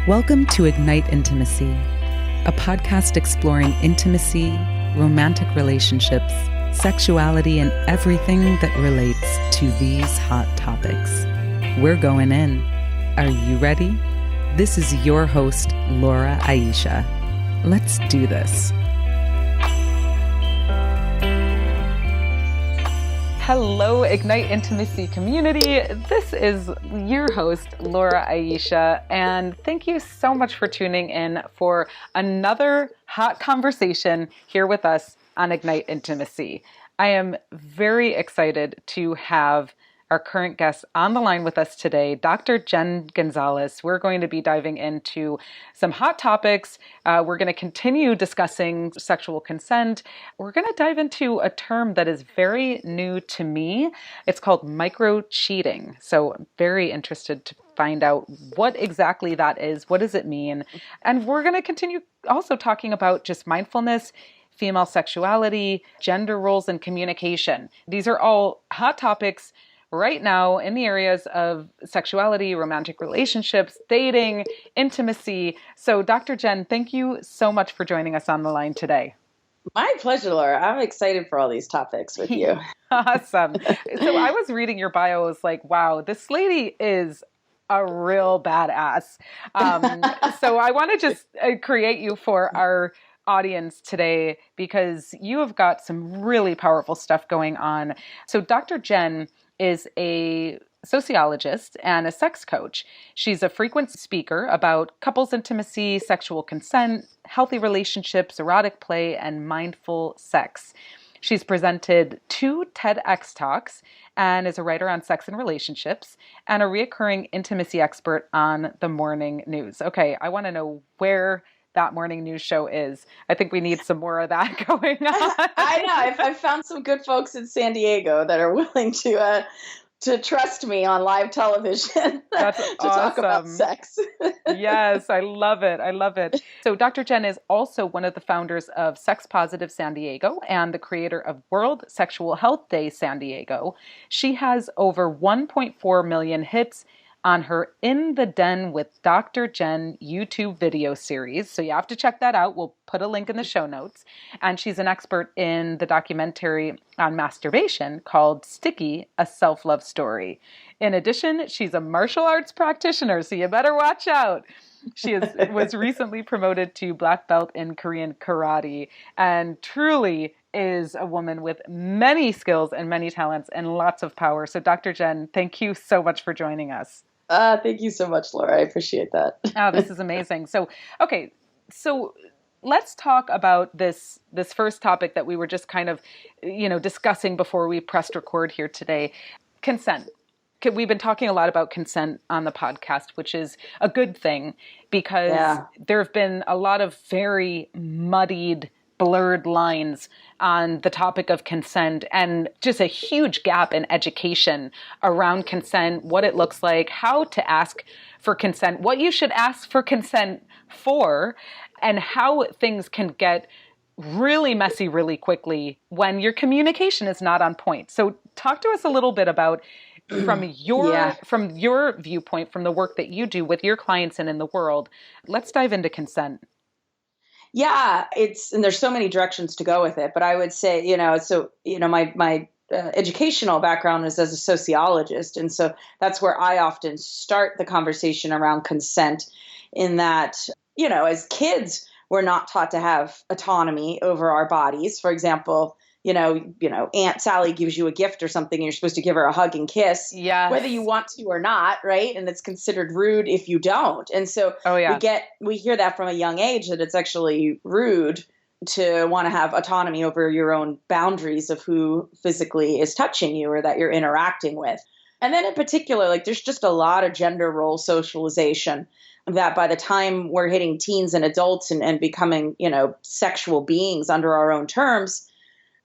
Welcome to Ignite Intimacy, a podcast exploring intimacy, romantic relationships, sexuality, and everything that relates to these hot topics. We're going in. Are you ready? This is your host, Laura Aisha. Let's do this. Hello, Ignite Intimacy community. This is your host, Laura Aisha, and thank you so much for tuning in for another hot conversation here with us on Ignite Intimacy. I am very excited to have our current guest on the line with us today, Dr. Jenn Gunsaullus. We're going to be diving into some hot topics. We're going to continue discussing sexual consent. We're going to dive into a term that is very new to me. It's called micro-cheating. So I'm very interested to find out what exactly that is. What does it mean? And we're going to continue also talking about just mindfulness, female sexuality, gender roles, and communication. These are all hot topics right now in the areas of sexuality, romantic relationships, dating, intimacy. So Dr. Jenn, thank you so much for joining us on the line today. My pleasure, Laura. I'm excited for all these topics with you. Awesome. So I was reading your bio. I was like, wow, this lady is a real badass. So I want to just create you for our audience today because you have got some really powerful stuff going on. So Dr. Jenn is a sociologist and a sex coach. She's a frequent speaker about couples intimacy, sexual consent, healthy relationships, erotic play, and mindful sex. She's presented 2 TEDx talks and is a writer on sex and relationships and a reoccurring intimacy expert on the morning news. Okay, I want to know where that morning news show is. I think we need some more of that going on. I know. I've found some good folks in San Diego that are willing to trust me on live television to talk about sex. Yes, I love it. I love it. So Dr. Jenn is also one of the founders of Sex Positive San Diego and the creator of World Sexual Health Day San Diego. She has over 1.4 million hits on her In the Den with Dr. Jenn YouTube video series. So you have to check that out. We'll put a link in the show notes. And she's an expert in the documentary on masturbation called Sticky, A Self-Love Story. In addition, she's a martial arts practitioner, so you better watch out. She was recently promoted to black belt in Korean karate and truly is a woman with many skills and many talents and lots of power. So Dr. Jenn, thank you so much for joining us. Thank you so much, Laura. I appreciate that. Oh, this is amazing. So let's talk about this first topic that we were just kind of, discussing before we pressed record here today, consent. We've been talking a lot about consent on the podcast, which is a good thing because there have been a lot of very muddied, blurred lines on the topic of consent and just a huge gap in education around consent, what it looks like, how to ask for consent, what you should ask for consent for, and how things can get really messy really quickly when your communication is not on point. So talk to us a little bit about from your viewpoint, from the work that you do with your clients and in the world. Let's dive into consent. Yeah, and there's so many directions to go with it, but I would say, my educational background is as a sociologist. And so that's where I often start the conversation around consent in that, as kids, we're not taught to have autonomy over our bodies. For example, Aunt Sally gives you a gift or something, and you're supposed to give her a hug and kiss, whether you want to or not, right? And it's considered rude if you don't. And so we hear that from a young age that it's actually rude to want to have autonomy over your own boundaries of who physically is touching you or that you're interacting with. And then in particular, there's just a lot of gender role socialization that by the time we're hitting teens and adults and becoming, sexual beings under our own terms,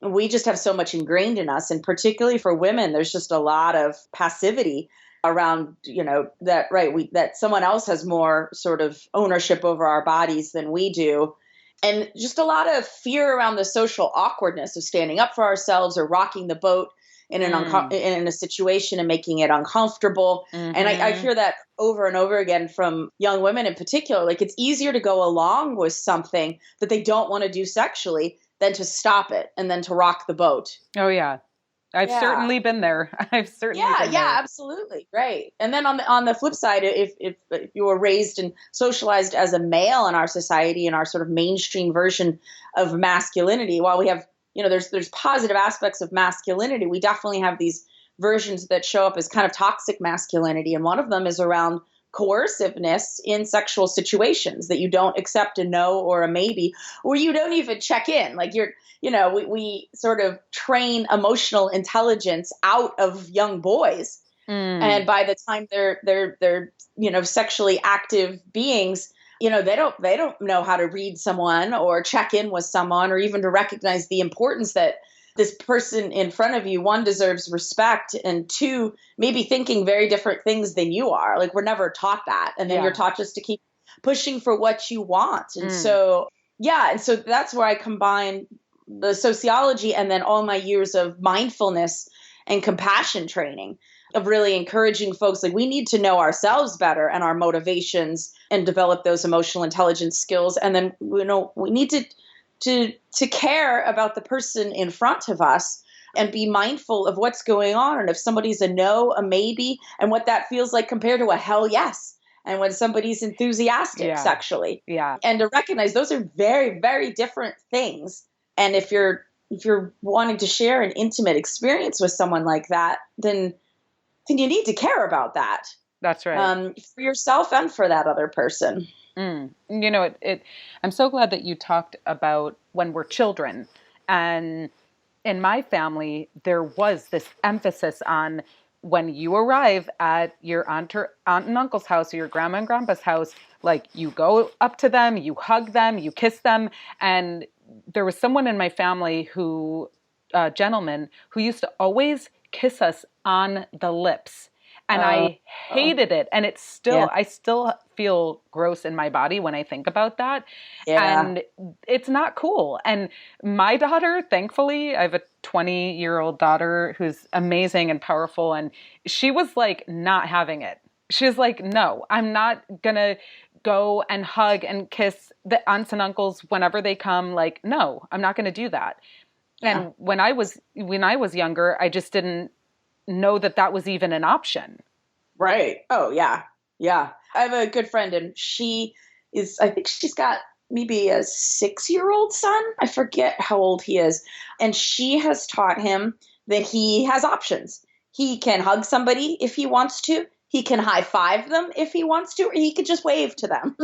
we just have so much ingrained in us. And particularly for women, there's just a lot of passivity around, that someone else has more sort of ownership over our bodies than we do. And just a lot of fear around the social awkwardness of standing up for ourselves or rocking the boat in Mm. in a situation and making it uncomfortable. And I Mm-hmm. hear that over and over again from young women in particular. Like, it's easier to go along with something that they don't want to do sexually than to stop it and then to rock the boat. Oh yeah. I've Yeah. certainly been there. I've certainly Yeah, been yeah, there. absolutely. Right. And then on the flip side, if you were raised and socialized as a male in our society, in our sort of mainstream version of masculinity, while we have, there's positive aspects of masculinity, we definitely have these versions that show up as kind of toxic masculinity. And one of them is around coerciveness in sexual situations, that you don't accept a no or a maybe, or you don't even check in. Like, we sort of train emotional intelligence out of young boys, and Mm. by the time they're sexually active beings, they don't know how to read someone or check in with someone, or even to recognize the importance that this person in front of you, one, deserves respect, and two, maybe thinking very different things than you are. Like, we're never taught that, and then you're Yeah. taught just to keep pushing for what you want. And Mm. so, yeah, and so that's where I combine the sociology and then all my years of mindfulness and compassion training, of really encouraging folks, like, we need to know ourselves better and our motivations and develop those emotional intelligence skills. And then, we need to care about the person in front of us and be mindful of what's going on. And if somebody's a no, a maybe, and what that feels like compared to a hell yes. And when somebody's enthusiastic Yeah. sexually, Yeah. and to recognize those are very, very different things. And if you're wanting to share an intimate experience with someone like that, then you need to care about that, That's right. for yourself and for that other person. Mm. I'm so glad that you talked about when we're children. And in my family, there was this emphasis on when you arrive at your aunt and uncle's house or your grandma and grandpa's house, like, you go up to them, you hug them, you kiss them. And there was someone in my family a gentleman who used to always kiss us on the lips. And Uh, I hated it. And yeah, I still feel gross in my body when I think about that. yeah, And it's not cool. And my daughter, thankfully, I have a 20-year-old daughter who's amazing and powerful. And she was like not having it. She was like, no, I'm not going to go and hug and kiss the aunts and uncles whenever they come. Like, no, I'm not going to do that. yeah. And when I was younger, I just didn't know that that was even an option. Right. Oh, yeah. Yeah. I have a good friend, and I think she's got maybe a 6-year-old son. I forget how old he is. And she has taught him that he has options. He can hug somebody if he wants to. He can high five them if he wants to, or he could just wave to them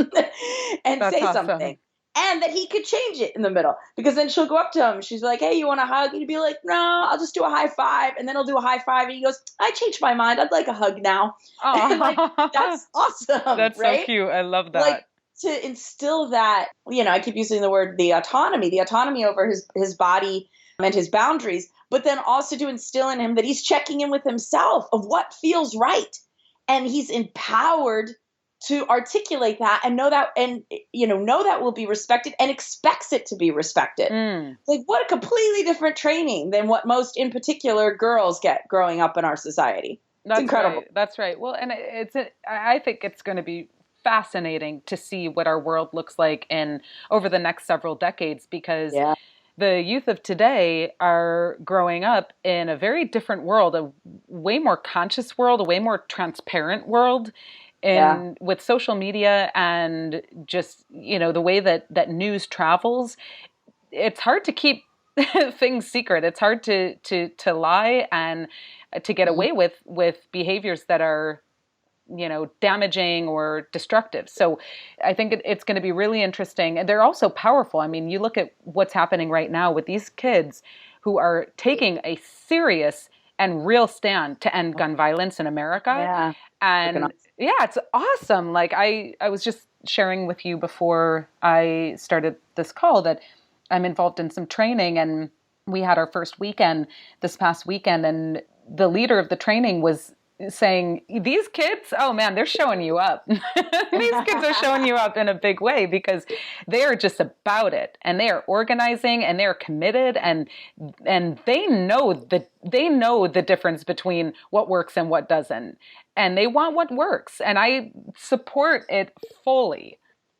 and That's say awesome. something. And that he could change it in the middle, because then she'll go up to him. She's like, "Hey, you want a hug?" And he'd be like, "No, I'll just do a high five." And then he'll do a high five, and he goes, "I changed my mind. I'd like a hug now." And like, Oh, that's awesome, that's so right? cute. I love Like, that. to instill that, I keep using the word, the autonomy over his body and his boundaries, but then also to instill in him that he's checking in with himself of what feels right. And he's empowered to articulate that and know that, and know that will be respected, and expects it to be respected. Mm, Like, what a completely different training than what most, in particular, girls get growing up in our society. It's that's incredible. right. That's right. Well, and I think it's going to be fascinating to see what our world looks like in over the next several decades, because Yeah. the youth of today are growing up in a very different world, a way more conscious world, a way more transparent world, Yeah. and with social media and just, the way that news travels, it's hard to keep things secret. It's hard to lie and to get Mhm. away with behaviors that are, damaging or destructive. So I think it's going to be really interesting. And they're also powerful. I mean, you look at what's happening right now with these kids who are taking a serious and real stand to end gun violence in America. Yeah. Freaking And yeah, it's awesome. Like, I was just sharing with you before I started this call that I'm involved in some training, and we had our first weekend this past weekend, and the leader of the training was saying, these kids, oh man, they're showing you up. These kids are showing you up in a big way because they are just about it, and they are organizing, and they are committed, and they know the difference between what works and what doesn't. And they want what works. And I support it fully.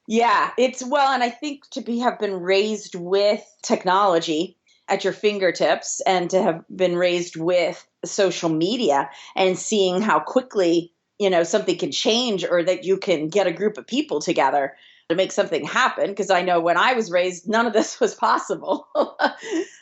Yeah, and I think have been raised with technology at your fingertips, and to have been raised with social media and seeing how quickly, something can change, or that you can get a group of people together to make something happen. Because I know when I was raised, none of this was possible.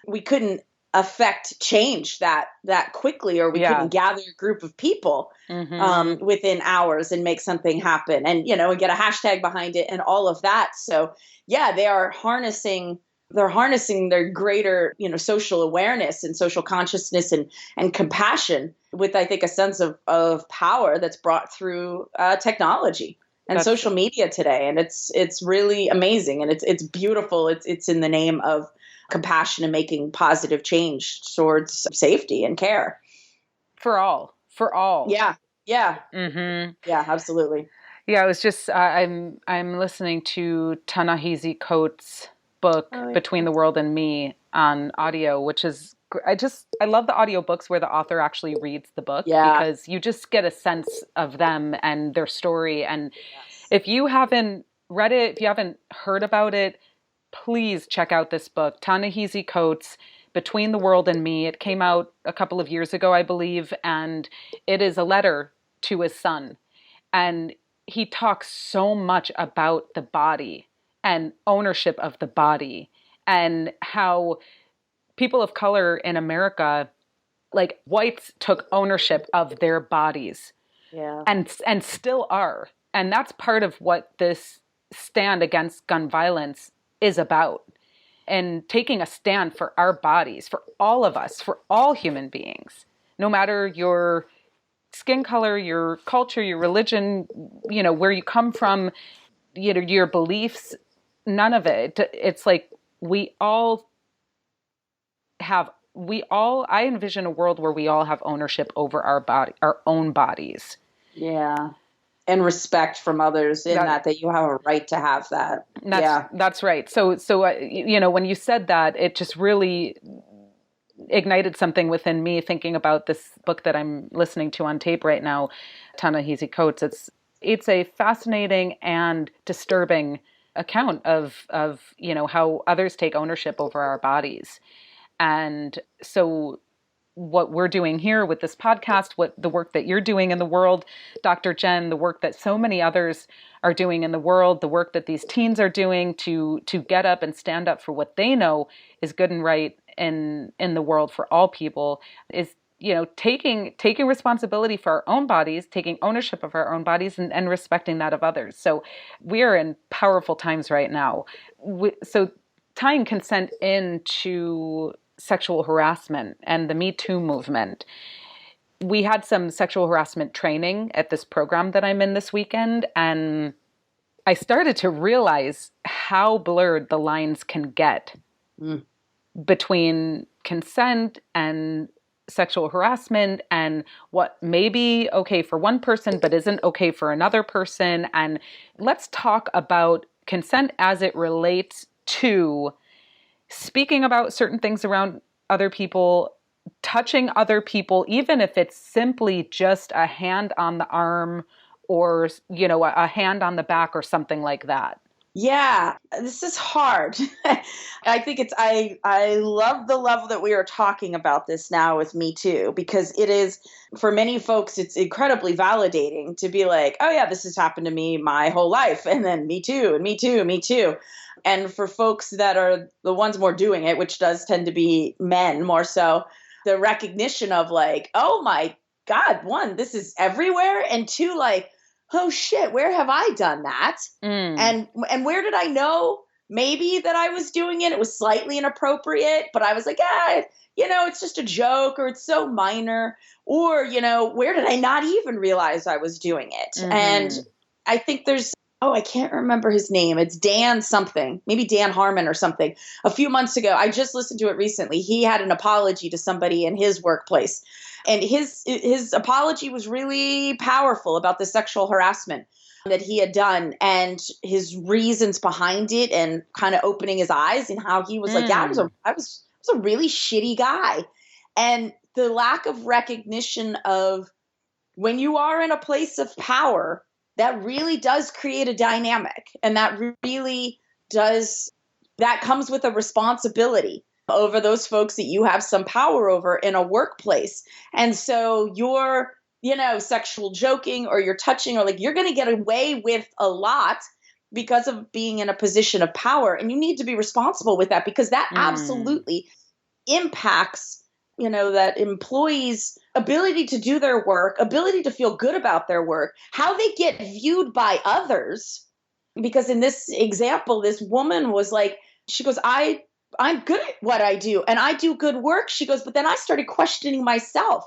We couldn't affect change that quickly, or we couldn't gather a group of people within hours and make something happen, and and get a hashtag behind it and all of that. So yeah, they're harnessing their greater social awareness and social consciousness and compassion with, I think, a sense of power that's brought through technology and social media today. And it's really amazing, and it's beautiful. It's in the name of compassion and making positive change towards safety and care for all. Yeah. Mm-hmm. Yeah, absolutely. Yeah, I was just I'm listening to Ta-Nehisi Coates' book Between the World and Me on audio, which is I love the audiobooks where the author actually reads the book, because you just get a sense of them and their story. And if you haven't read it, if you haven't heard about it, please check out this book, Ta-Nehisi Coates, Between the World and Me. It came out a couple of years ago, I believe, and it is a letter to his son. And he talks so much about the body and ownership of the body, and how people of color in America, like whites, took ownership of their bodies, and still are. And that's part of what this stand against gun violence is about, and taking a stand for our bodies, for all of us, for all human beings, no matter your skin color, your culture, your religion, where you come from, your beliefs, none of it. It's like I envision a world where we all have ownership over our own bodies. Yeah. And respect from others that you have a right to have that. That's right. So when you said that, it just really ignited something within me, thinking about this book that I'm listening to on tape right now, Ta-Nehisi Coates. It's a fascinating and disturbing account of how others take ownership over our bodies. And so what we're doing here with this podcast, what the work that you're doing in the world, Dr. Jenn, the work that so many others are doing in the world, the work that these teens are doing to get up and stand up for what they know is good and right in the world for all people, is taking responsibility for our own bodies, taking ownership of our own bodies, and respecting that of others. So we are in powerful times right now. So tying consent into sexual harassment and the Me Too movement, we had some sexual harassment training at this program that I'm in this weekend, and I started to realize how blurred the lines can get between consent and sexual harassment, and what may be okay for one person but isn't okay for another person. And let's talk about consent as it relates to speaking about certain things around other people, touching other people, even if it's simply just a hand on the arm or, a hand on the back or something like that. Yeah, this is hard. I think I love the level that we are talking about this now with Me Too, because it is, for many folks, it's incredibly validating to be like, oh yeah, this has happened to me my whole life. And then Me Too, and Me Too, Me Too. And for folks that are the ones more doing it, which does tend to be men more so, the recognition of like, oh my God, one, this is everywhere. And two, like, oh shit, where have I done that? And where did I know maybe that I was doing it? It was slightly inappropriate, but I was like, it's just a joke, or it's so minor, or, where did I not even realize I was doing it? Mm-hmm. And I think there's oh, I can't remember his name. It's Dan something, maybe Dan Harmon or something. A few months ago, I just listened to it recently. He had an apology to somebody in his workplace. And his apology was really powerful about the sexual harassment that he had done and his reasons behind it, and kind of opening his eyes, and how he was like, yeah, I was a really shitty guy. And the lack of recognition of, when you are in a place of power, that really does create a dynamic, and that really does, that comes with a responsibility over those folks that you have some power over in a workplace. And so your, sexual joking, or your touching, or like, you're going to get away with a lot because of being in a position of power. And you need to be responsible with that, because that absolutely impacts, that employees' ability to do their work, ability to feel good about their work, how they get viewed by others. Because in this example, this woman was like, she goes, I'm good at what I do, and I do good work. She goes, but then I started questioning myself.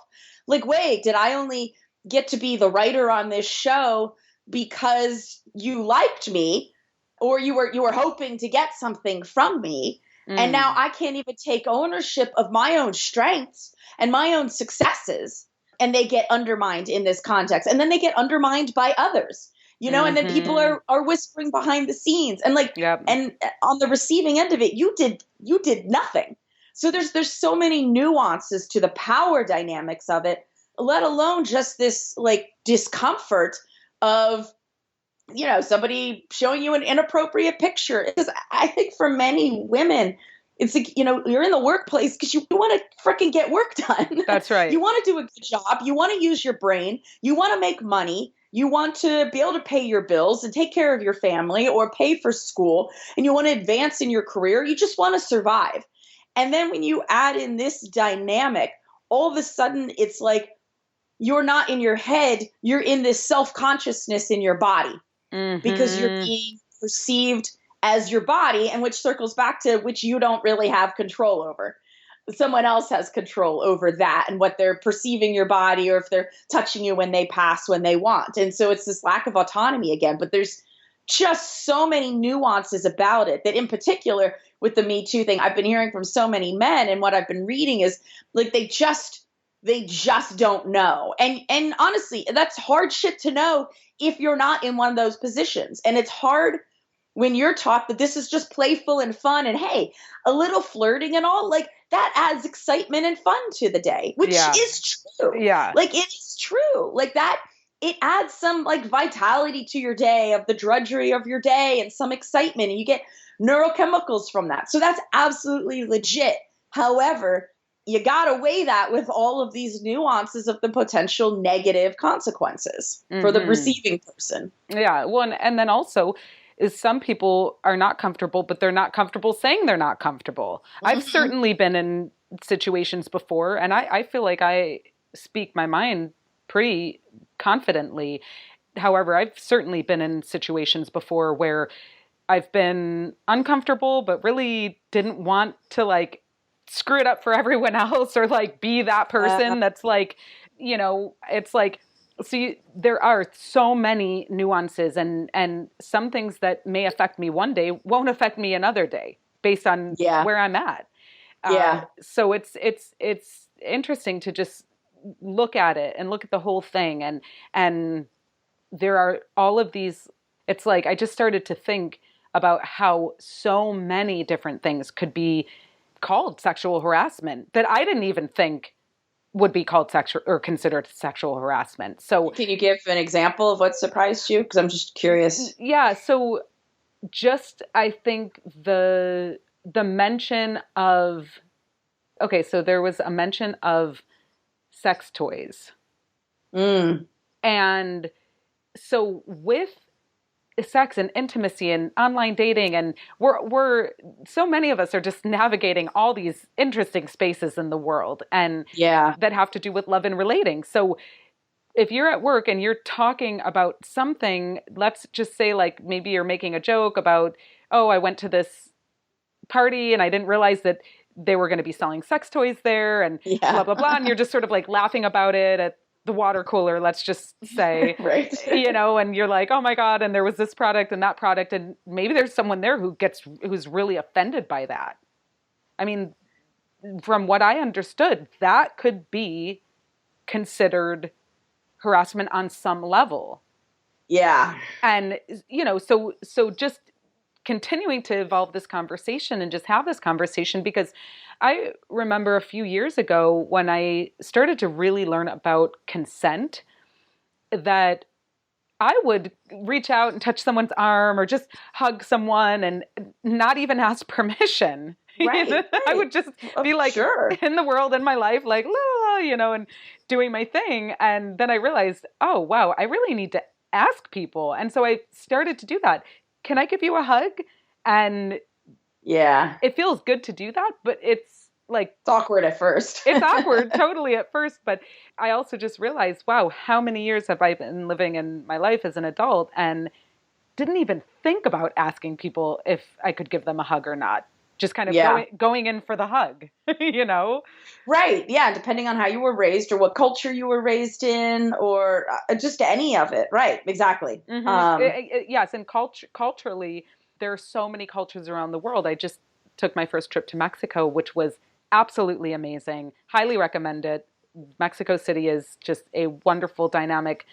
Like, wait, did I only get to be the writer on this show because you liked me, or you were hoping to get something from me? And now I can't even take ownership of my own strengths and my own successes. And they get undermined in this context. And then they get undermined by others, and then people are whispering behind the scenes, and like, and on the receiving end of it, you did nothing. So there's so many nuances to the power dynamics of it, let alone just this like discomfort of, somebody showing you an inappropriate picture. Because I think for many women, it's like, you're in the workplace because you want to freaking get work done. That's right. You want to do a good job. You want to use your brain. You want to make money. You want to be able to pay your bills and take care of your family, or pay for school. And you want to advance in your career. You just want to survive. And then when you add in this dynamic, all of a sudden it's like, you're not in your head. You're in this self-consciousness in your body. Because you're being perceived as your body, and which circles back to which you don't really have control over. Someone else has control over that, and what they're perceiving your body, or if they're touching you when they pass, when they want. And so it's this lack of autonomy again. But there's just so many nuances about it, that in particular with the Me Too thing, I've been hearing from so many men, and what I've been reading is like, they just don't know. And honestly, that's hard shit to know if you're not in one of those positions. And it's hard when you're taught that this is just playful and fun, and hey, a little flirting and all, like, that adds excitement and fun to the day, which is true. Yeah. Like, it is true. Like, that, it adds some like vitality to your day, of the drudgery of your day, and some excitement, and you get neurochemicals from that. So that's absolutely legit. However, you got to weigh that with all of these nuances of the potential negative consequences for the receiving person. Yeah. Well, and then also is, some people are not comfortable, but they're not comfortable saying they're not comfortable. I've certainly been in situations before, and I feel like I speak my mind pretty confidently. However, I've certainly been in situations before where I've been uncomfortable, but really didn't want to like screw it up for everyone else, or like be that person that's like, it's like, see, there are so many nuances, and some things that may affect me one day won't affect me another day based on where I'm at. So it's interesting to just look at it and look at the whole thing. And there are all of these, it's like, I just started to think about how so many different things could be called sexual harassment that I didn't even think would be called sexual or considered sexual harassment. So can you give an example of what surprised you? Because I'm just curious. Yeah. So just, I think the mention of, okay, so there was a mention of sex toys. And so with sex and intimacy and online dating, and we're so many of us are just navigating all these interesting spaces in the world, and that have to do with love and relating. So if you're at work and you're talking about something, let's just say like maybe you're making a joke about, oh, I went to this party and I didn't realize that they were going to be selling sex toys there, and blah, blah, blah. And you're just sort of like laughing about it the water cooler, let's just say, Right. and you're like, oh my God, and there was this product and that product, and maybe there's someone there who's really offended by that. I mean, from what I understood, that could be considered harassment on some level. Yeah. And, so just continuing to evolve this conversation and just have this conversation, because I remember a few years ago when I started to really learn about consent, that I would reach out and touch someone's arm or just hug someone and not even ask permission. Right. I would just be like Sure. in the world, in my life, like, la, and doing my thing. And then I realized, oh, wow, I really need to ask people. And so I started to do that. Can I give you a hug? And yeah, it feels good to do that, but it's awkward at first. It's awkward totally at first. But I also just realized, wow, how many years have I been living in my life as an adult and didn't even think about asking people if I could give them a hug or not. Just kind of going in for the hug, Right. Yeah. Depending on how you were raised or what culture you were raised in or just any of it. Right. Exactly. Mm-hmm. Yes. And culturally, there are so many cultures around the world. I just took my first trip to Mexico, which was absolutely amazing. Highly recommend it. Mexico City is just a wonderful, dynamic,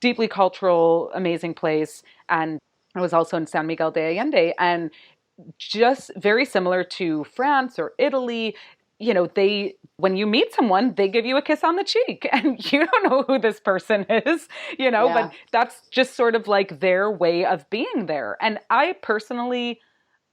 deeply cultural, amazing place. And I was also in San Miguel de Allende, and just very similar to France or Italy. When you meet someone, they give you a kiss on the cheek and you don't know who this person is, but that's just sort of like their way of being there. And I personally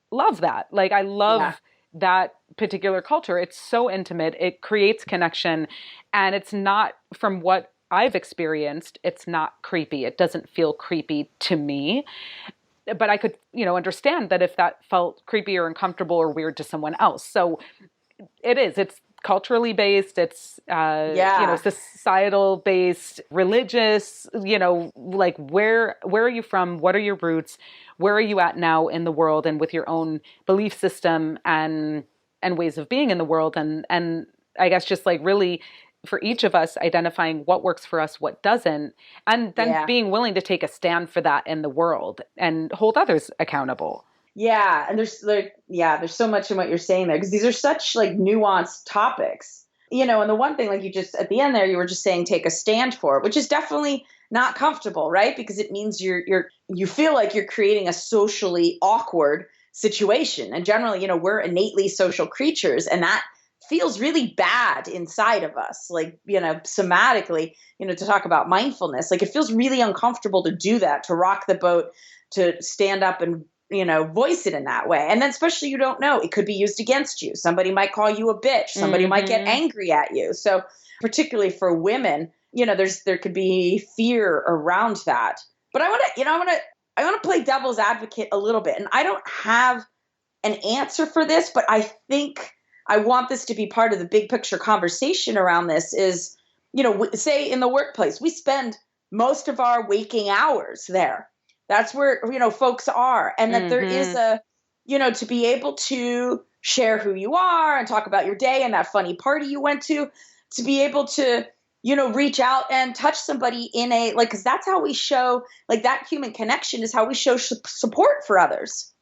love that. Like, I love that particular culture. It's so intimate. It creates connection, and it's not, from what I've experienced, it's not creepy. It doesn't feel creepy to me. But I could, understand that if that felt creepy or uncomfortable or weird to someone else. So it's culturally based. It's, societal based, religious, like where are you from? What are your roots? Where are you at now in the world and with your own belief system and ways of being in the world? And I guess just like really, for each of us, identifying what works for us, what doesn't, and then being willing to take a stand for that in the world and hold others accountable. Yeah. And there's so much in what you're saying there, because these are such like nuanced topics, and the one thing, like you just at the end there, you were just saying, take a stand for it, which is definitely not comfortable, right? Because it means you feel like you're creating a socially awkward situation. And generally, we're innately social creatures, and that feels really bad inside of us, like, somatically, to talk about mindfulness, like it feels really uncomfortable to do that, to rock the boat, to stand up and, voice it in that way. And then especially, you don't know, it could be used against you. Somebody might call you a bitch. Somebody might get angry at you. So particularly for women, there could be fear around that. But I want to play devil's advocate a little bit. And I don't have an answer for this, but I think I want this to be part of the big picture conversation around this is, say in the workplace, we spend most of our waking hours there. That's where, folks are. And that there is to be able to share who you are and talk about your day and that funny party you went to be able to, reach out and touch somebody because that's how we show, like, that human connection is how we show support for others.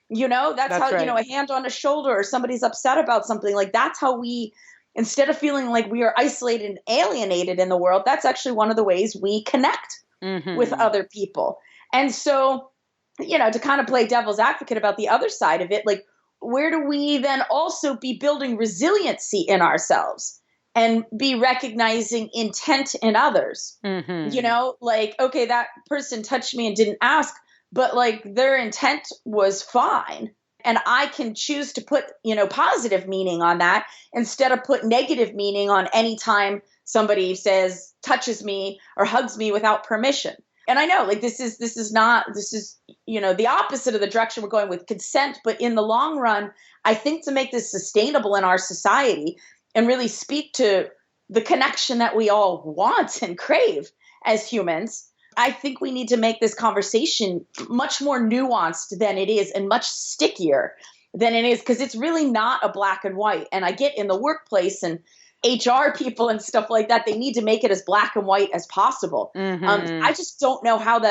That's how, right. A hand on a shoulder or somebody's upset about something, like that's how we, instead of feeling like we are isolated and alienated in the world, that's actually one of the ways we connect with other people. And so, to kind of play devil's advocate about the other side of it, like, where do we then also be building resiliency in ourselves and be recognizing intent in others? Like, okay, that person touched me and didn't ask, but like their intent was fine. And I can choose to put, positive meaning on that instead of put negative meaning on any time somebody touches me or hugs me without permission. And I know, like, this is the opposite of the direction we're going with consent. But in the long run, I think to make this sustainable in our society and really speak to the connection that we all want and crave as humans, I think we need to make this conversation much more nuanced than it is and much stickier than it is, because it's really not a black and white. And I get in the workplace and, HR people and stuff like that, they need to make it as black and white as possible. I just don't know how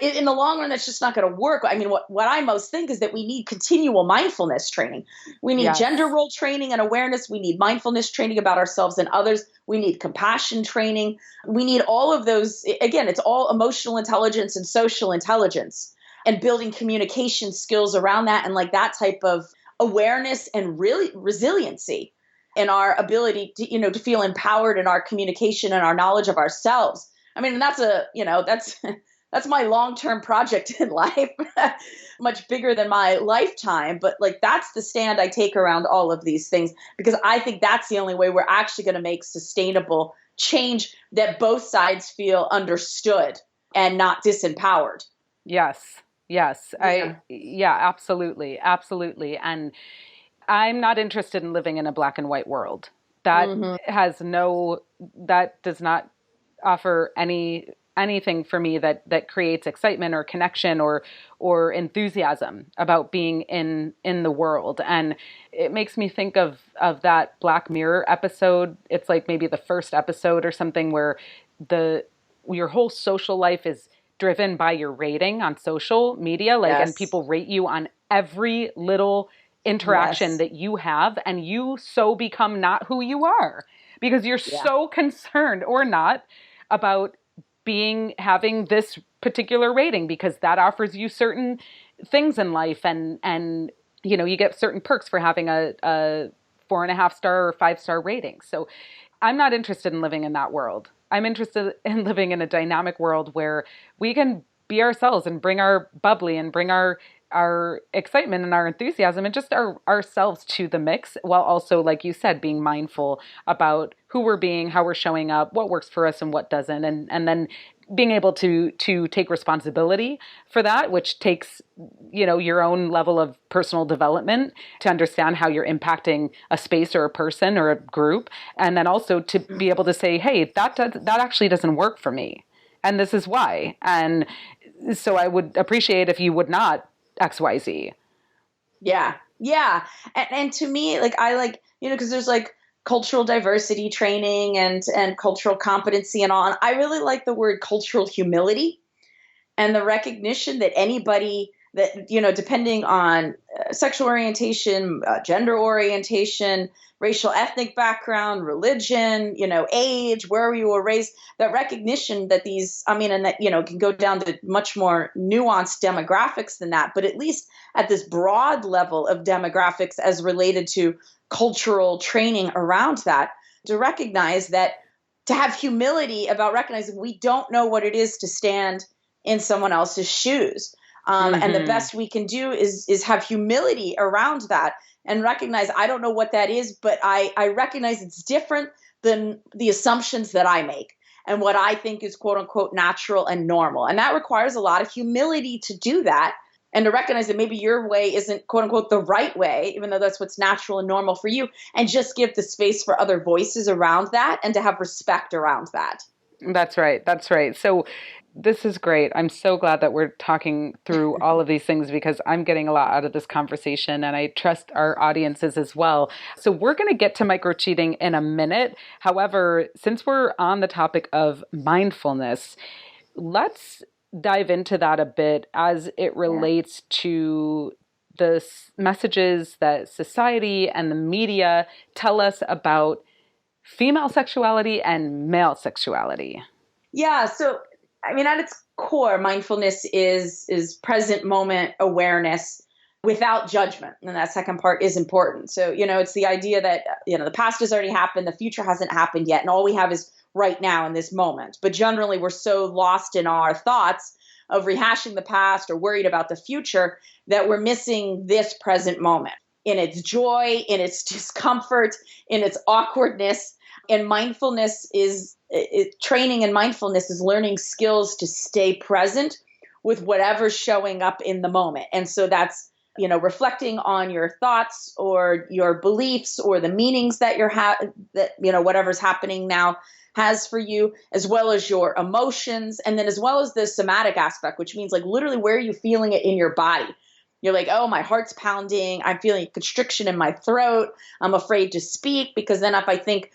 in the long run, that's just not going to work. I mean, what I most think is that we need continual mindfulness training. We need gender role training and awareness. We need mindfulness training about ourselves and others. We need compassion training. We need all of those. Again, it's all emotional intelligence and social intelligence, and building communication skills around that, and like that type of awareness and really resiliency in our ability to feel empowered in our communication and our knowledge of ourselves. I mean, that's my long-term project in life, much bigger than my lifetime. But like, that's the stand I take around all of these things, because I think that's the only way we're actually going to make sustainable change, that both sides feel understood and not disempowered. Yes. Yeah, absolutely. Absolutely. And I'm not interested in living in a black and white world. That that does not offer anything for me that creates excitement or connection or enthusiasm about being in the world. And it makes me think of that Black Mirror episode. It's like maybe the first episode or something, where your whole social life is driven by your rating on social media, and people rate you on every little interaction that you have, and you so become not who you are because you're so concerned, or not, about having this particular rating, because that offers you certain things in life, and you get certain perks for having a 4.5 star or 5-star rating. So I'm not interested in living in that world. I'm interested in living in a dynamic world where we can be ourselves and bring our bubbly and bring our excitement and our enthusiasm and just ourselves to the mix, while also, like you said, being mindful about who we're being, how we're showing up, what works for us and what doesn't, and then being able to take responsibility for that, which takes your own level of personal development to understand how you're impacting a space or a person or a group, and then also to be able to say, hey, that actually doesn't work for me, and this is why. And so I would appreciate if you would not XYZ. Yeah. And to me, because there's like cultural diversity training and cultural competency and all. And I really like the word cultural humility, and the recognition that anybody that, depending on sexual orientation, gender orientation, racial, ethnic background, religion, age, where you were raised, that recognition that and that, can go down to much more nuanced demographics than that, but at least at this broad level of demographics as related to cultural training around that, to recognize that, to have humility about recognizing we don't know what it is to stand in someone else's shoes. And the best we can do is have humility around that and recognize, I don't know what that is, but I recognize it's different than the assumptions that I make and what I think is quote unquote natural and normal. And that requires a lot of humility to do that, and to recognize that maybe your way isn't quote unquote the right way, even though that's what's natural and normal for you, and just give the space for other voices around that and to have respect around that. That's right. So this is great. I'm so glad that we're talking through all of these things, because I'm getting a lot out of this conversation, and I trust our audiences as well. So we're going to get to microcheating in a minute. However, since we're on the topic of mindfulness, let's dive into that a bit as it relates to the messages that society and the media tell us about female sexuality and male sexuality. Yeah. So, at its core, mindfulness is present moment awareness without judgment. And that second part is important. So, it's the idea that, the past has already happened, the future hasn't happened yet, and all we have is right now in this moment. But generally, we're so lost in our thoughts of rehashing the past or worried about the future that we're missing this present moment in its joy, in its discomfort, in its awkwardness. And mindfulness training in mindfulness is learning skills to stay present with whatever's showing up in the moment. And so that's, reflecting on your thoughts or your beliefs or the meanings that whatever's happening now has for you, as well as your emotions, and then as well as the somatic aspect, which means like literally where are you feeling it in your body. You're like, oh, my heart's pounding. I'm feeling constriction in my throat. I'm afraid to speak because then if I think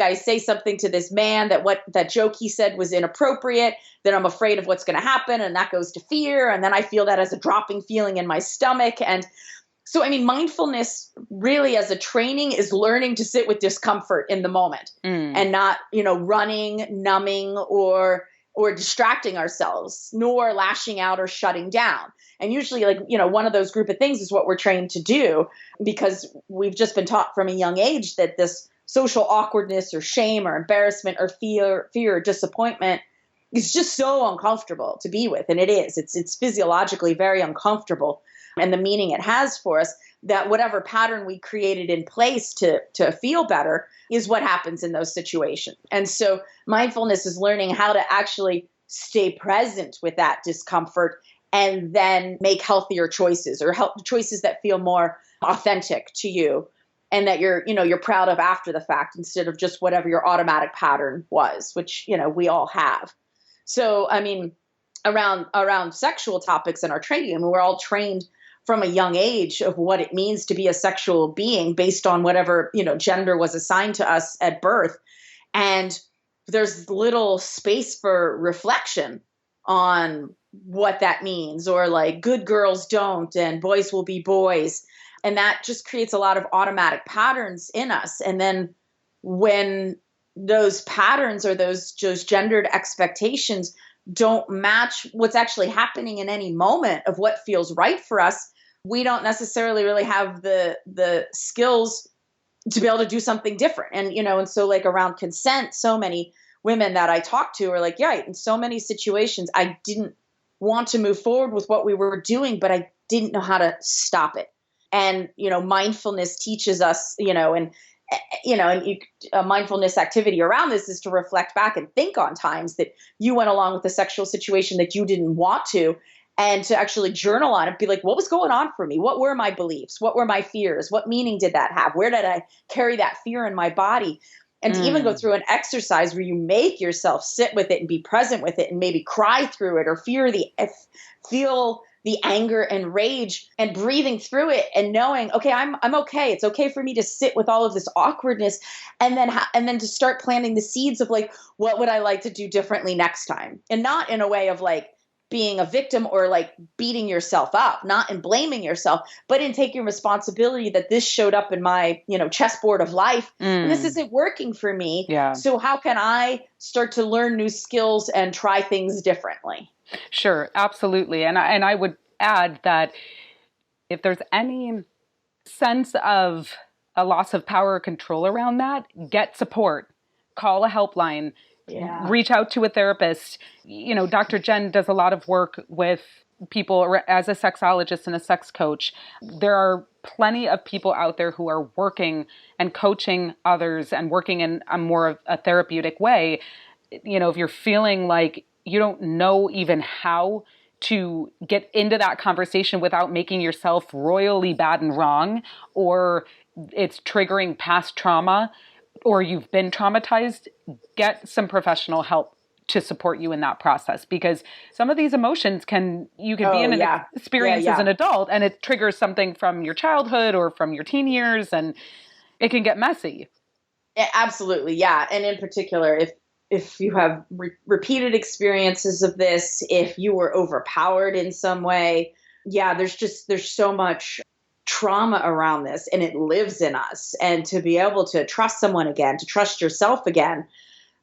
I say something to this man that joke he said was inappropriate, then I'm afraid of what's going to happen, and that goes to fear, and then I feel that as a dropping feeling in my stomach. And so, I mean, mindfulness really as a training is learning to sit with discomfort in the moment and not, running, numbing, or distracting ourselves, nor lashing out or shutting down. And usually, one of those group of things is what we're trained to do because we've just been taught from a young age that this social awkwardness or shame or embarrassment or fear or disappointment is just so uncomfortable to be with. And it is. It's physiologically very uncomfortable. And the meaning it has for us, that whatever pattern we created in place to feel better is what happens in those situations. And so mindfulness is learning how to actually stay present with that discomfort and then make healthier choices or choices that feel more authentic to you and that you're proud of after the fact instead of just whatever your automatic pattern was, which, we all have. So, I mean, around sexual topics in our training, we're all trained from a young age of what it means to be a sexual being based on whatever, gender was assigned to us at birth. And there's little space for reflection on what that means, or like good girls don't and boys will be boys. And that just creates a lot of automatic patterns in us. And then when those patterns or those gendered expectations don't match what's actually happening in any moment of what feels right for us, we don't necessarily really have the skills to be able to do something different. And so like around consent, so many women that I talk to are like, yeah, in so many situations, I didn't want to move forward with what we were doing, but I didn't know how to stop it. And, mindfulness teaches us, a mindfulness activity around this is to reflect back and think on times that you went along with a sexual situation that you didn't want to, and to actually journal on it, be like, what was going on for me? What were my beliefs? What were my fears? What meaning did that have? Where did I carry that fear in my body? And to even go through an exercise where you make yourself sit with it and be present with it and maybe cry through it or feel the anger and rage and breathing through it and knowing, okay, I'm okay. It's okay for me to sit with all of this awkwardness and then to start planting the seeds of like, what would I like to do differently next time? And not in a way of like being a victim or like beating yourself up, not in blaming yourself, but in taking responsibility that this showed up in my, chessboard of life and this isn't working for me. Yeah. So how can I start to learn new skills and try things differently? Sure, absolutely. And I would add that if there's any sense of a loss of power or control around that, get support, call a helpline, reach out to a therapist. Dr. Jenn does a lot of work with people as a sexologist and a sex coach. There are plenty of people out there who are working and coaching others and working in a more of a therapeutic way. If you're feeling like you don't know even how to get into that conversation without making yourself royally bad and wrong, or it's triggering past trauma, or you've been traumatized, get some professional help to support you in that process, because some of these emotions you can be in an experience as an adult and it triggers something from your childhood or from your teen years and it can get messy. Absolutely. Yeah. And in particular, if you have repeated experiences of this, if you were overpowered in some way, there's so much trauma around this and it lives in us. And to be able to trust someone again, to trust yourself again,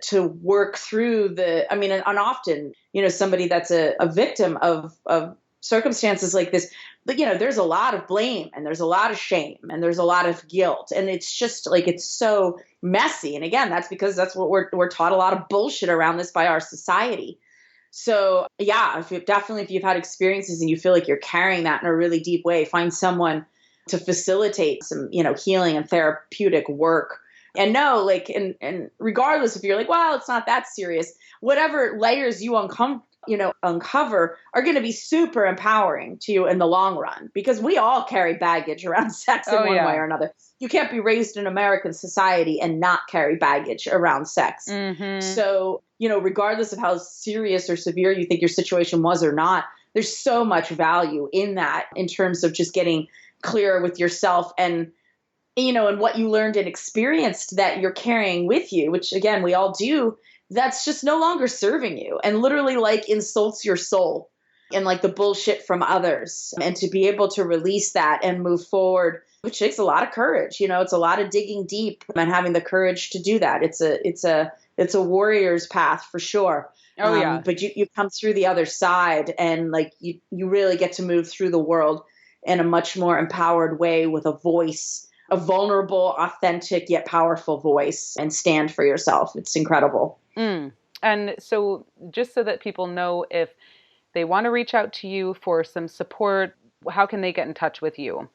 to work through and often, somebody that's a victim of circumstances like this, but there's a lot of blame and there's a lot of shame and there's a lot of guilt. And it's just like, it's so messy. And again, that's because that's what we're taught a lot of bullshit around this by our society. So if you've had experiences and you feel like you're carrying that in a really deep way, find someone to facilitate some, healing and therapeutic work. And know, like, and regardless if you're like, well, it's not that serious, whatever layers you uncover are going to be super empowering to you in the long run, because we all carry baggage around sex in one way or another. You can't be raised in American society and not carry baggage around sex. Mm-hmm. So, regardless of how serious or severe you think your situation was or not, there's so much value in that in terms of just getting clearer with yourself and, and what you learned and experienced that you're carrying with you, which again, we all do, that's just no longer serving you and literally like insults your soul and like the bullshit from others. And to be able to release that and move forward, which takes a lot of courage. It's a lot of digging deep and having the courage to do that. It's a warrior's path for sure. Oh yeah. But you come through the other side and like you really get to move through the world in a much more empowered way with a voice, a vulnerable, authentic, yet powerful voice, and stand for yourself. It's incredible. And so just so that people know, if they want to reach out to you for some support, how can they get in touch with you?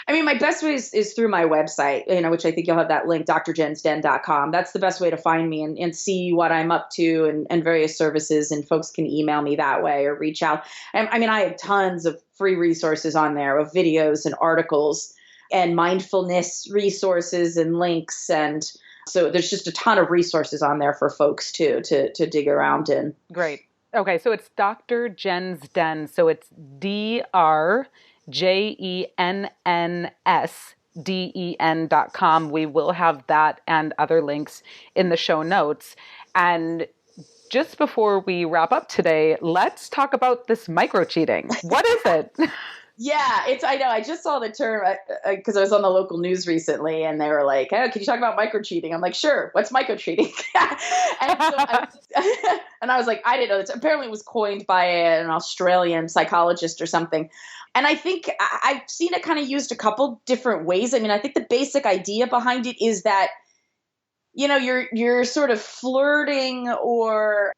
I mean, my best way is through my website, which I think you'll have that link, drjensden.com. That's the best way to find me and see what I'm up to and various services. And folks can email me that way or reach out. I mean, I have tons of free resources on there of videos and articles and mindfulness resources and links. And so there's just a ton of resources on there for folks too to dig around in. Great. Okay, so it's Dr. Jenn's Den. So it's DrJennsDen.com. We will have that and other links in the show notes. And just before we wrap up today, let's talk about this micro-cheating. What is it? Yeah, I know. I just saw the term because I was on the local news recently and they were like, "Oh, can you talk about micro cheating?" I'm like, "Sure. What's micro cheating?" and I was like, I didn't know this. Apparently it was coined by an Australian psychologist or something. And I think I've seen it kind of used a couple different ways. I mean, I think the basic idea behind it is that, you're sort of flirting or,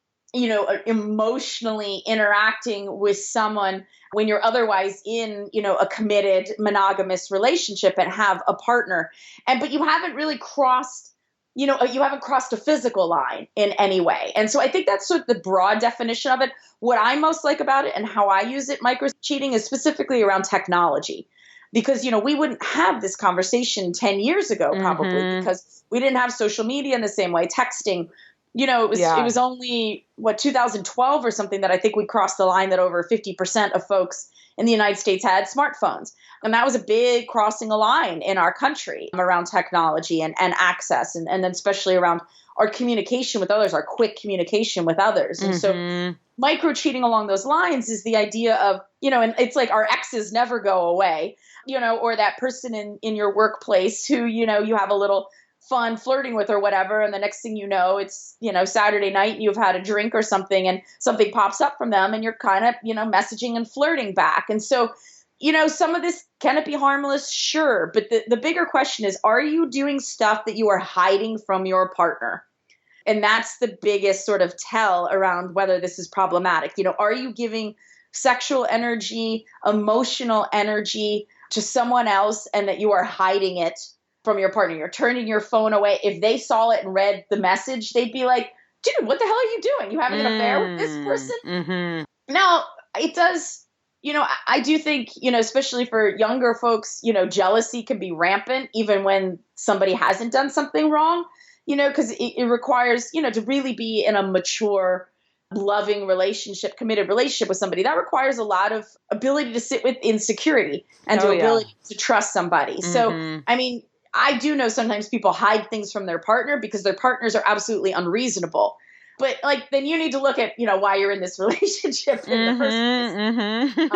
emotionally interacting with someone when you're otherwise in, a committed monogamous relationship and have a partner. But you haven't really crossed, you haven't crossed a physical line in any way. And so I think that's sort of the broad definition of it. What I most like about it and how I use it, micro cheating, is specifically around technology. Because, we wouldn't have this conversation 10 years ago, probably, because we didn't have social media in the same way, texting. It was only 2012 or something that I think we crossed the line that over 50% of folks in the United States had smartphones. And that was a big crossing a line in our country around technology and access. And then especially around our communication with others, our quick communication with others. And so micro cheating along those lines is the idea of, and it's like our exes never go away, or that person in your workplace who, you have a little fun flirting with or whatever. And the next thing you know, it's, Saturday night, you've had a drink or something and something pops up from them and you're kind of, messaging and flirting back. And so, some of this, can it be harmless? Sure. But the bigger question is, are you doing stuff that you are hiding from your partner? And that's the biggest sort of tell around whether this is problematic. Are you giving sexual energy, emotional energy to someone else and that you are hiding it from your partner? You're turning your phone away. If they saw it and read the message, they'd be like, "Dude, what the hell are you doing? You having an affair with this person?" Mm-hmm. Now, it does, I do think, especially for younger folks, jealousy can be rampant even when somebody hasn't done something wrong, because it requires, to really be in a mature, loving relationship, committed relationship with somebody. That requires a lot of ability to sit with insecurity and ability to trust somebody. So, I mean, I do know sometimes people hide things from their partner because their partners are absolutely unreasonable. But then you need to look at, why you're in this relationship in the first place.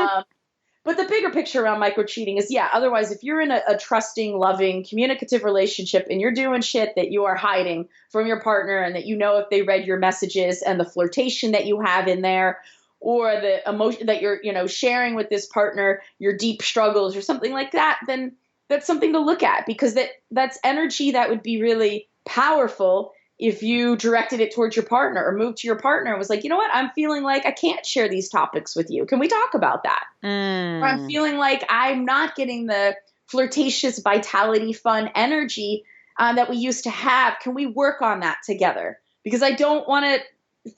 But the bigger picture around micro cheating is, otherwise, if you're in a trusting, loving, communicative relationship and you're doing shit that you are hiding from your partner and that if they read your messages and the flirtation that you have in there or the emotion that you're, sharing with this partner, your deep struggles or something like that, then that's something to look at, because that's energy that would be really powerful if you directed it towards your partner or moved to your partner and was like, "You know what? I'm feeling like I can't share these topics with you. Can we talk about that?" Or I'm feeling like I'm not getting the flirtatious vitality, fun energy that we used to have. Can we work on that together? Because I don't want to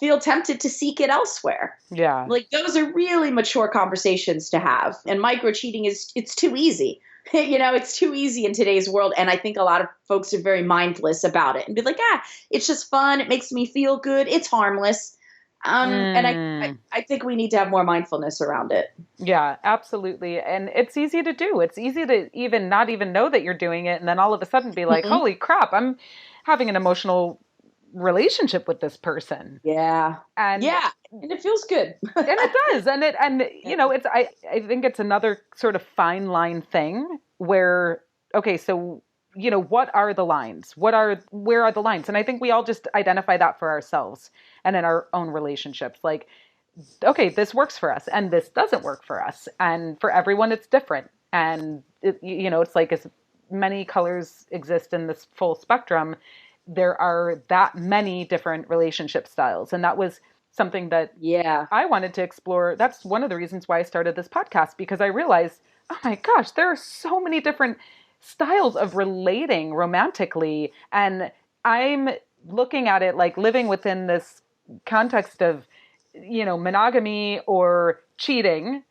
feel tempted to seek it elsewhere. Yeah. Those are really mature conversations to have. And micro cheating it's too easy. It's too easy in today's world. And I think a lot of folks are very mindless about it and be like, it's just fun. It makes me feel good. It's harmless. And Mm. I think we need to have more mindfulness around it. Yeah, absolutely. And it's easy to do. It's easy to even not even know that you're doing it. And then all of a sudden be like, Mhm. holy crap, I'm having an emotional relationship with this person. Yeah. And Yeah. And it feels good. it does. And Yeah. it's I think it's another sort of fine line thing where, okay, so what are the lines? Where are the lines? And I think we all just identify that for ourselves and in our own relationships. Like, okay, this works for us and this doesn't work for us. And for everyone, it's different. And, it's like as many colors exist in this full spectrum, there are that many different relationship styles. And that was something that Yeah. I wanted to explore. That's one of the reasons why I started this podcast, because I realized, oh my gosh, there are so many different styles of relating romantically. And I'm looking at it like living within this context of monogamy or cheating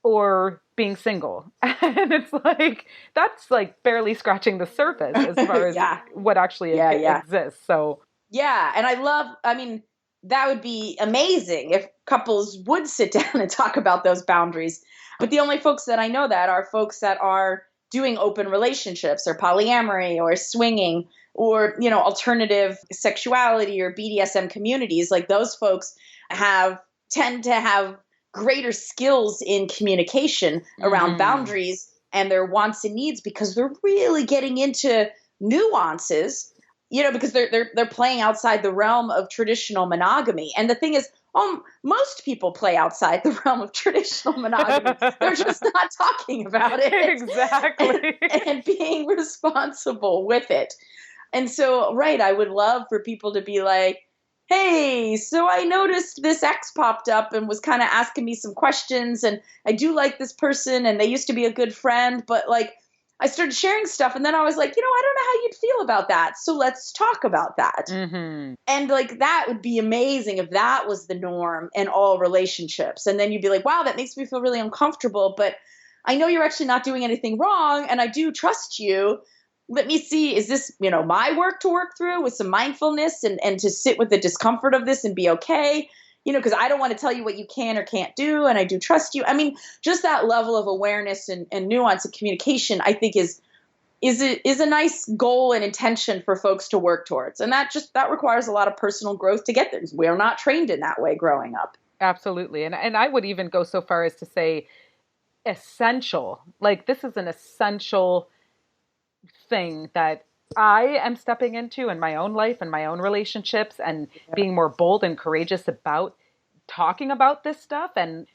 or being single. And it's like, that's like barely scratching the surface as far as Yeah. what actually Yeah. Yeah. exists. So, Yeah. And I mean, that would be amazing if couples would sit down and talk about those boundaries. But the only folks that I know that are folks that are doing open relationships or polyamory or swinging or, alternative sexuality or BDSM communities. Like those folks tend to have greater skills in communication around mhm. boundaries and their wants and needs because they're really getting into nuances, because they're playing outside the realm of traditional monogamy. And the thing is, most people play outside the realm of traditional monogamy. They're just not talking about it Exactly. and being responsible with it. And so, right, I would love for people to be like, hey, so I noticed this X popped up and was kind of asking me some questions. And I do like this person and they used to be a good friend. But like, I started sharing stuff. And then I was like, I don't know how you'd feel about that. So let's talk about that. hmm And like, that would be amazing if that was the norm in all relationships. And then you'd be like, wow, that makes me feel really uncomfortable. But I know you're actually not doing anything wrong. And I do trust you. Let me see, is this, my work to work through with some mindfulness and to sit with the discomfort of this and be okay, because I don't want to tell you what you can or can't do. And I do trust you. I mean, just that level of awareness and nuance and communication, I think is a nice goal and intention for folks to work towards. And that requires a lot of personal growth to get there. We're not trained in that way growing up. Absolutely. And I would even go so far as to say essential. Like this is an essential thing that I am stepping into in my own life and my own relationships and being more bold and courageous about talking about this stuff and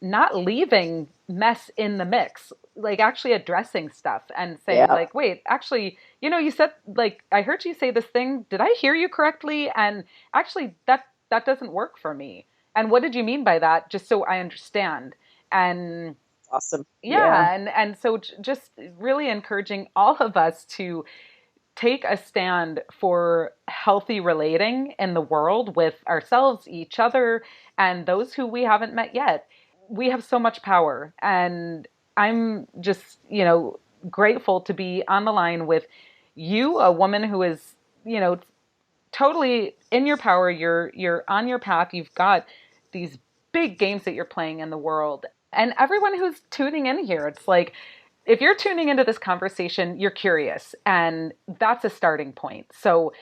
not leaving mess in the mix, like actually addressing stuff and saying Yeah. like, wait, actually, you said, like, I heard you say this thing. Did I hear you correctly? And actually that doesn't work for me. And what did you mean by that? Just so I understand. And Awesome. Yeah. yeah, and so just really encouraging all of us to take a stand for healthy relating in the world with ourselves, each other, and those who we haven't met yet. We have so much power, and I'm just, grateful to be on the line with you, a woman who is, totally in your power. You're on your path. You've got these big games that you're playing in the world. And everyone who's tuning in here, it's like if you're tuning into this conversation, you're curious, and that's a starting point. So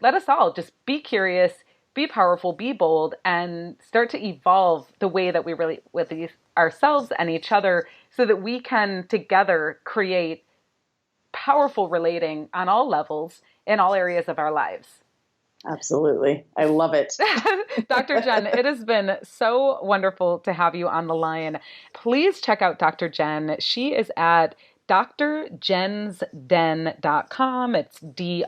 let us all just be curious, be powerful, be bold, and start to evolve the way that we relate with ourselves and each other so that we can together create powerful relating on all levels in all areas of our lives. Absolutely. I love it. Dr. Jenn, it has been so wonderful to have you on the line. Please check out Dr. Jenn. She is at drjensden.com. It's DRJENNS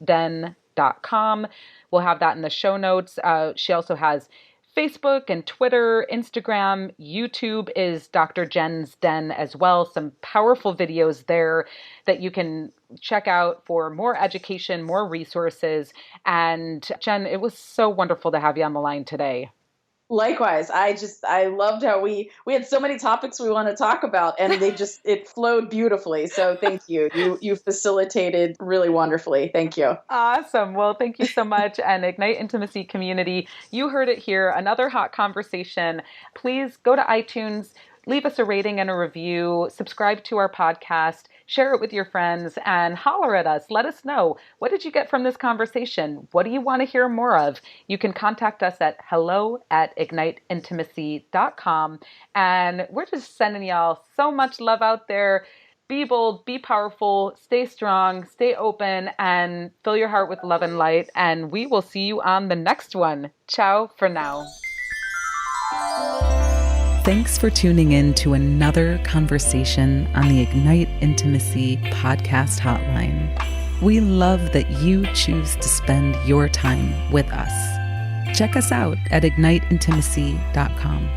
den.com. We'll have that in the show notes. She also has Facebook and Twitter, Instagram, YouTube is Dr. Jen's Den as well. Some powerful videos there that you can check out for more education, more resources. And Jenn, it was so wonderful to have you on the line today. Likewise, I loved how we had so many topics we want to talk about, and it flowed beautifully. So thank you. You facilitated really wonderfully. Thank you. Awesome. Well, thank you so much. And Ignite Intimacy community, you heard it here. Another hot conversation. Please go to iTunes, leave us a rating and a review, subscribe to our podcast, share it with your friends, and holler at us. Let us know, what did you get from this conversation? What do you want to hear more of? You can contact us at hello@igniteintimacy.com. And we're just sending y'all so much love out there. Be bold, be powerful, stay strong, stay open, and fill your heart with love and light. And we will see you on the next one. Ciao for now. Thanks for tuning in to another conversation on the Ignite Intimacy podcast hotline. We love that you choose to spend your time with us. Check us out at igniteintimacy.com.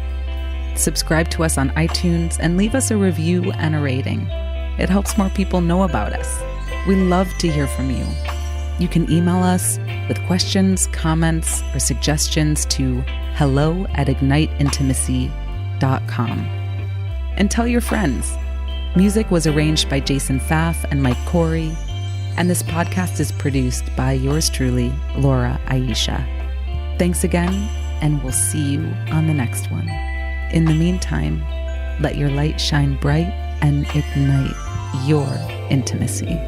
Subscribe to us on iTunes and leave us a review and a rating. It helps more people know about us. We love to hear from you. You can email us with questions, comments, or suggestions to hello@igniteintimacy.com. And tell your friends. Music was arranged by Jason Pfaff and Mike Corey, and this podcast is produced by yours truly, Laura Aisha. Thanks again, and we'll see you on the next one. In the meantime, let your light shine bright and ignite your intimacy.